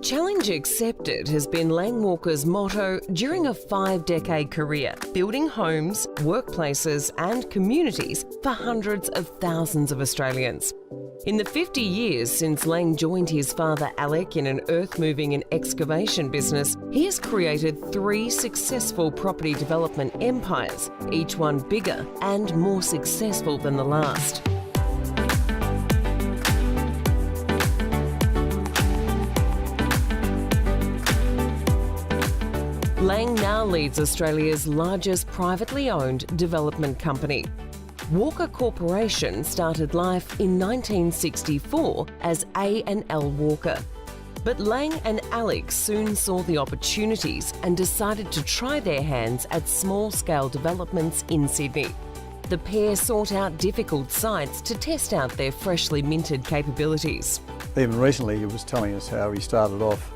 Challenge accepted has been Lang Walker's motto during a 5-decade career, building homes, workplaces and communities for hundreds of thousands of Australians. In the 50 years since Lang joined his father Alec in an earth-moving and excavation business, he has created 3 successful property development empires, each one bigger and more successful than the last. Lang now leads Australia's largest privately owned development company. Walker Corporation started life in 1964 as A&L Walker. But Lang and Alec soon saw the opportunities and decided to try their hands at small-scale developments in Sydney. The pair sought out difficult sites to test out their freshly minted capabilities. Even recently he was telling us how he started off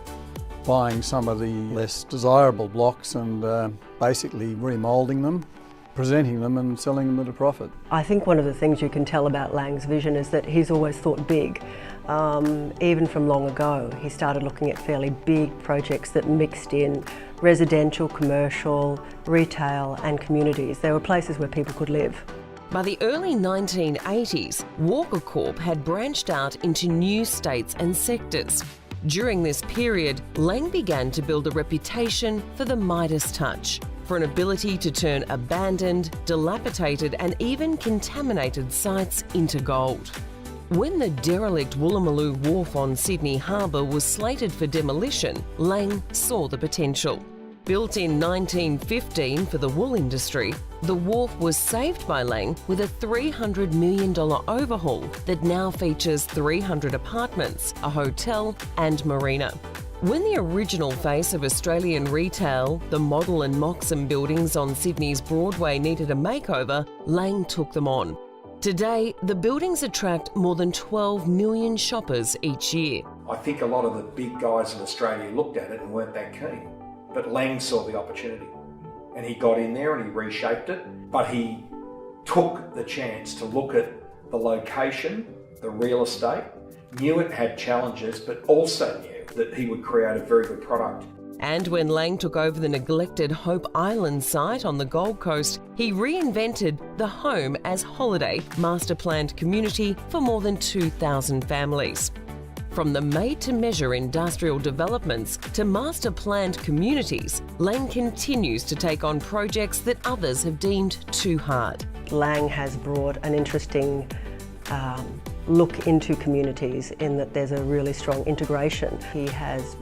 buying some of the less desirable blocks and basically remoulding them, presenting them and selling them at a profit. I think one of the things you can tell about Lang's vision is that he's always thought big. Even from long ago, he started looking at fairly big projects that mixed in residential, commercial, retail and communities. There were places where people could live. By the early 1980s, Walker Corp had branched out into new states and sectors. During this period, Lang began to build a reputation for the Midas touch, for an ability to turn abandoned, dilapidated and even contaminated sites into gold. When the derelict Woolloomooloo Wharf on Sydney Harbour was slated for demolition, Lang saw the potential. Built in 1915 for the wool industry, the wharf was saved by Lang with a $300 million overhaul that now features 300 apartments, a hotel and marina. When the original face of Australian retail, the Model and Moxham buildings on Sydney's Broadway needed a makeover, Lang took them on. Today, the buildings attract more than 12 million shoppers each year. I think a lot of the big guys in Australia looked at it and weren't that keen. But Lang saw the opportunity and he got in there and he reshaped it, but he took the chance to look at the location, the real estate, knew it had challenges, but also knew that he would create a very good product. And when Lang took over the neglected Hope Island site on the Gold Coast, he reinvented the home as holiday master-planned community for more than 2,000 families. From the made-to-measure industrial developments to master-planned communities, Lang continues to take on projects that others have deemed too hard. Lang has brought an interesting look into communities in that there's a really strong integration. He has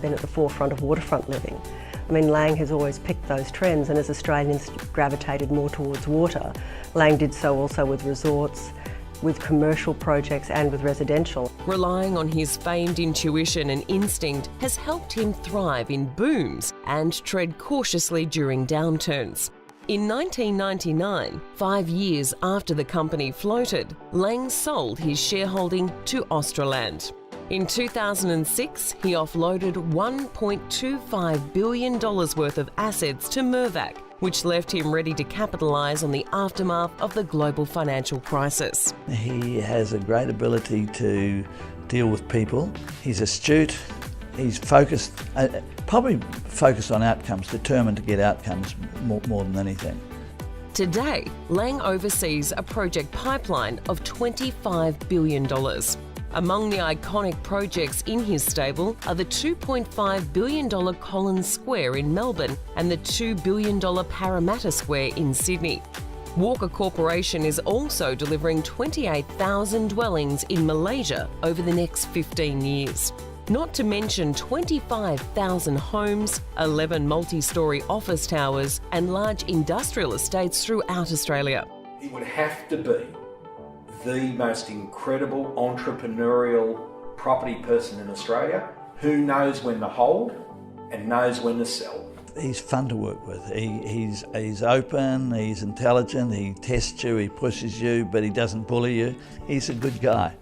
been at the forefront of waterfront living. I mean, Lang has always picked those trends, and as Australians gravitated more towards water, Lang did so also with resorts, with commercial projects and with residential. Relying on his famed intuition and instinct has helped him thrive in booms and tread cautiously during downturns. In 1999, 5 years after the company floated, Lang sold his shareholding to Australand. In 2006, he offloaded $1.25 billion worth of assets to Mirvac, which left him ready to capitalise on the aftermath of the global financial crisis. He has a great ability to deal with people. He's astute, he's focused, probably focused on outcomes, determined to get outcomes more than anything. Today, Lang oversees a project pipeline of $25 billion. Among the iconic projects in his stable are the $2.5 billion Collins Square in Melbourne and the $2 billion Parramatta Square in Sydney. Walker Corporation is also delivering 28,000 dwellings in Malaysia over the next 15 years. Not to mention 25,000 homes, 11 multi-storey office towers and large industrial estates throughout Australia. He would have to be the most incredible entrepreneurial property person in Australia who knows when to hold and knows when to sell. He's fun to work with. He's open, he's intelligent, he tests you, he pushes you, but he doesn't bully you. He's a good guy,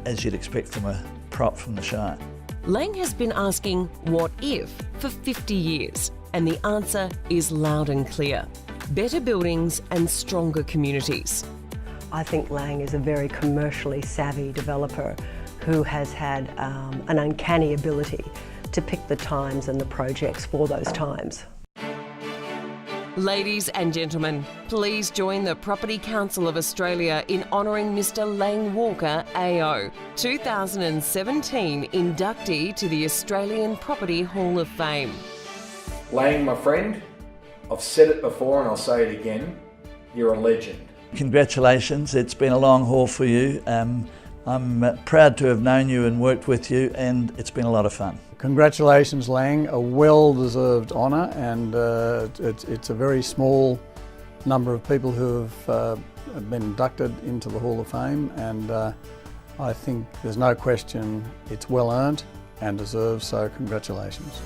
as you'd expect from a prop from the Shire. Lang has been asking what if for 50 years, and the answer is loud and clear. Better buildings and stronger communities. I think Lang is a very commercially savvy developer who has had an uncanny ability to pick the times and the projects for those times. Ladies and gentlemen, please join the Property Council of Australia in honouring Mr. Lang Walker AO, 2017 inductee to the Australian Property Hall of Fame. Lang, my friend, I've said it before and I'll say it again, you're a legend. Congratulations, it's been a long haul for you. I'm proud to have known you and worked with you, and it's been a lot of fun. Congratulations, Lang, a well-deserved honour, and it's a very small number of people who have been inducted into the Hall of Fame, and I think there's no question it's well earned and deserved, so congratulations.